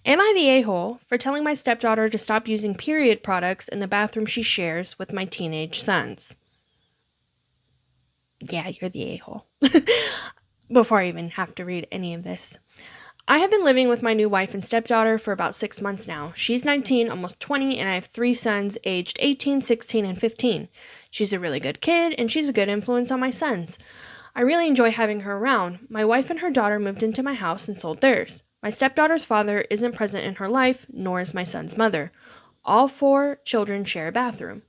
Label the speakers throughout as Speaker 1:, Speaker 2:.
Speaker 1: Am I the a-hole for telling my stepdaughter to stop using period products in the bathroom she shares with my teenage sons? Yeah, you're the a-hole. Before I even have to read any of this. I have been living with my new wife and stepdaughter for about 6 months now. She's 19, almost 20, and I have 3 sons aged 18, 16, and 15. She's a really good kid, and she's a good influence on my sons. I really enjoy having her around. My wife and her daughter moved into my house and sold theirs. My stepdaughter's father isn't present in her life, nor is my son's mother. All 4 children share a bathroom.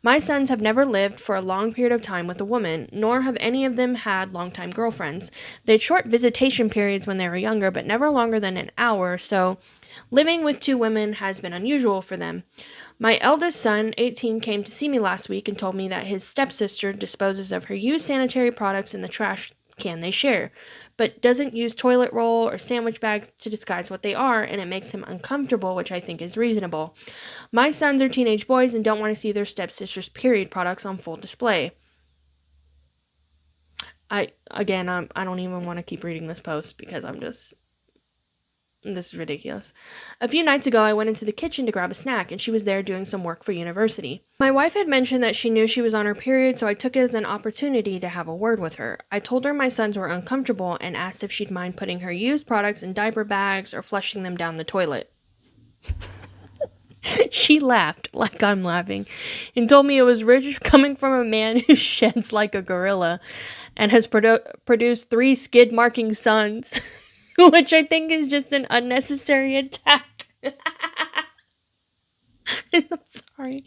Speaker 1: My sons have never lived for a long period of time with a woman, nor have any of them had longtime girlfriends. They had short visitation periods when they were younger, but never longer than an hour, so living with 2 women has been unusual for them. My eldest son, 18, came to see me last week and told me that his stepsister disposes of her used sanitary products in the trash can they share, but doesn't use toilet roll or sandwich bags to disguise what they are, and it makes him uncomfortable, which I think is reasonable. My sons are teenage boys and don't want to see their stepsister's period products on full display. I don't even want to keep reading this post because this is ridiculous. A few nights ago, I went into the kitchen to grab a snack, and she was there doing some work for university. My wife had mentioned that she knew she was on her period, so I took it as an opportunity to have a word with her. I told her my sons were uncomfortable and asked if she'd mind putting her used products in diaper bags or flushing them down the toilet. She laughed, like I'm laughing, and told me it was rich coming from a man who sheds like a gorilla and has produced 3 skid-marking sons, which I think is just an unnecessary attack. I'm sorry.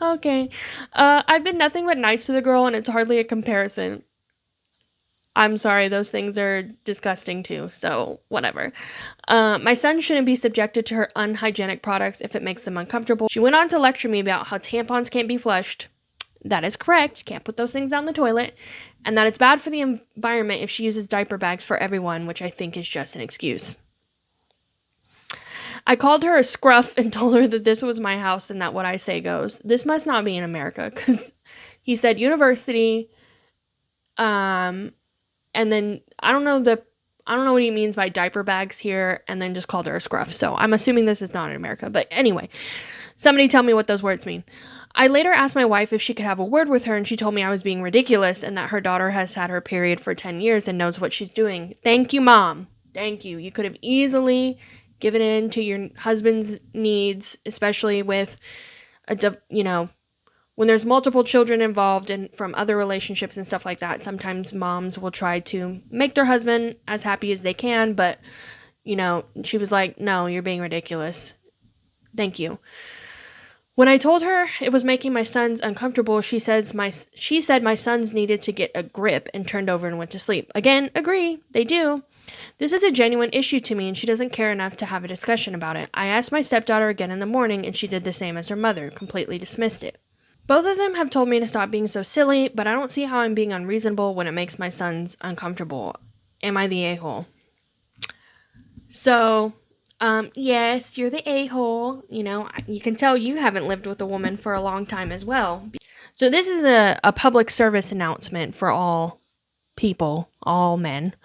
Speaker 1: Okay. I've been nothing but nice to the girl, and it's hardly a comparison. I'm sorry, those things are disgusting too, so whatever. My son shouldn't be subjected to her unhygienic products if it makes them uncomfortable. She went on to lecture me about how tampons can't be flushed. That is correct. You can't put those things down the toilet. And that it's bad for the environment if she uses diaper bags for everyone, which I think is just an excuse. I called her a scruff and told her that this was my house and that what I say goes. This must not be in America, because he said university, and then I don't know what he means by diaper bags here, and then just called her a scruff. So I'm assuming this is not in America. But anyway, somebody tell me what those words mean. I later asked my wife if she could have a word with her, and she told me I was being ridiculous and that her daughter has had her period for 10 years and knows what she's doing. Thank you, Mom. Thank you. You could have easily given in to your husband's needs, especially with when there's multiple children involved and from other relationships and stuff like that. Sometimes moms will try to make their husband as happy as they can, but she was like, no, you're being ridiculous. Thank you. When I told her it was making my sons uncomfortable, she said my sons needed to get a grip and turned over and went to sleep. Again, agree, they do. This is a genuine issue to me, and she doesn't care enough to have a discussion about it. I asked my stepdaughter again in the morning, and she did the same as her mother, completely dismissed it. Both of them have told me to stop being so silly, but I don't see how I'm being unreasonable when it makes my sons uncomfortable. Am I the a-hole? So, yes, you're the a-hole. You can tell you haven't lived with a woman for a long time as well. So this is a public service announcement for all people, all men.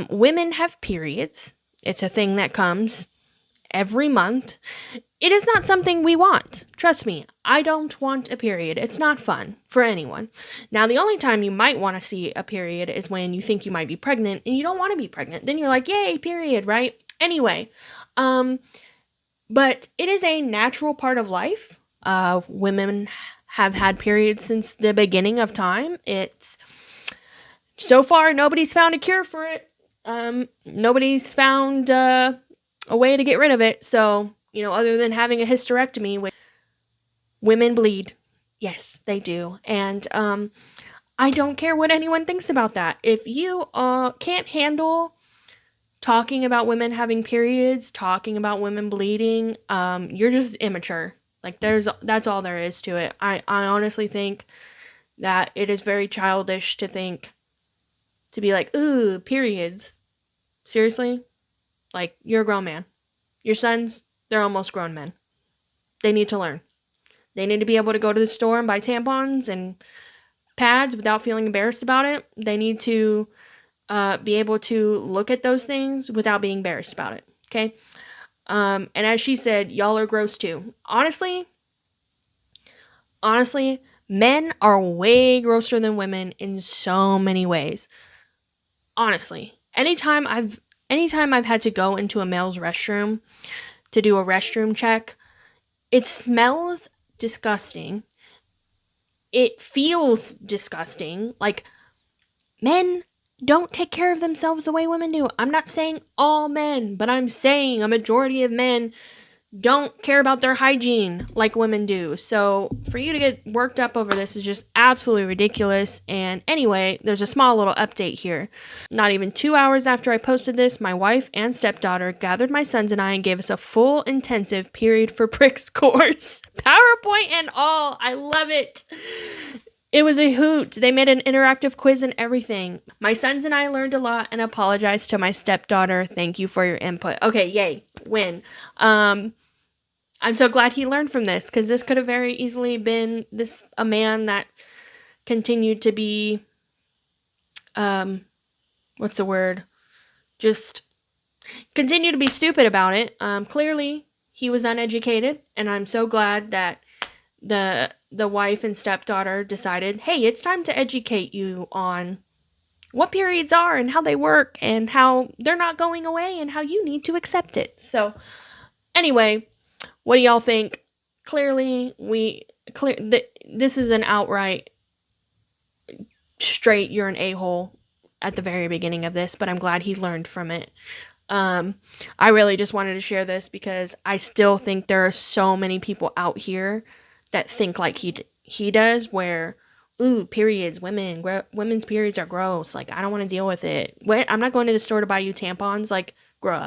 Speaker 1: Women have periods. It's a thing that comes every month. It is not something we want. Trust me, I don't want a period. It's not fun for anyone. Now, the only time you might want to see a period is when you think you might be pregnant and you don't want to be pregnant. Then you're like, yay, period, right? Anyway, but it is a natural part of life. Women have had periods since the beginning of time. So far, nobody's found a cure for it. Nobody's found a way to get rid of it. So, other than having a hysterectomy, women bleed. Yes, they do. And I don't care what anyone thinks about that. If you can't handle talking about women having periods, talking about women bleeding, you're just immature. Like, that's all there is to it. I honestly think that it is very childish to be like, ooh, periods. Seriously? Like, you're a grown man. Your sons, they're almost grown men. They need to learn. They need to be able to go to the store and buy tampons and pads without feeling embarrassed about it. They need to be able to look at those things without being embarrassed about it. Okay? And as she said, y'all are gross too. Honestly, men are way grosser than women in so many ways. Honestly, anytime I've had to go into a male's restroom to do a restroom check, it smells disgusting. It feels disgusting. Like, men don't take care of themselves the way women do. I'm not saying all men, but I'm saying a majority of men don't care about their hygiene like women do. So for you to get worked up over this is just absolutely ridiculous. And anyway, there's a small little update here. Not even 2 hours after I posted this, my wife and stepdaughter gathered my sons and I and gave us a full intensive period for pricks course. PowerPoint and all. I love it. It was a hoot. They made an interactive quiz and everything. My sons and I learned a lot and apologized to my stepdaughter. Thank you for your input. Okay, yay. Win. I'm so glad he learned from this, because this could have very easily been a man that continued to be, what's the word? Just continue to be stupid about it. Clearly, he was uneducated, and I'm so glad that the wife and stepdaughter decided, hey, it's time to educate you on what periods are and how they work and how they're not going away and how you need to accept it. So, anyway, what do y'all think? Clearly, this is an outright straight you're an a-hole at the very beginning of this, but I'm glad he learned from it. I really just wanted to share this because I still think there are so many people out here that think like he does, where, ooh, periods, women's periods are gross. Like, I don't want to deal with it. What? I'm not going to the store to buy you tampons. Like, grow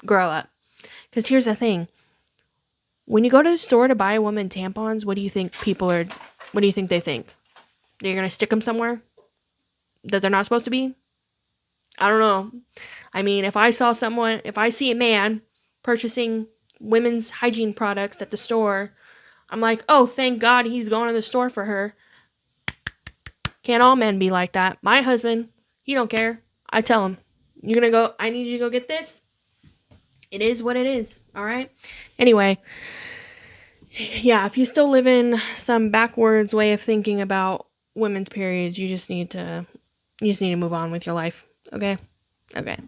Speaker 1: up. Because here's the thing. When you go to the store to buy a woman tampons, what do you think they think? You're going to stick them somewhere that they're not supposed to be? I don't know. I mean, if I see a man purchasing women's hygiene products at the store, I'm like, oh, thank God he's going to the store for her. Can't all men be like that? My husband, he don't care. I tell him, I need you to go get this. It is what it is, all right? Anyway, yeah, if you still live in some backwards way of thinking about women's periods, you just need to move on with your life, okay? Okay.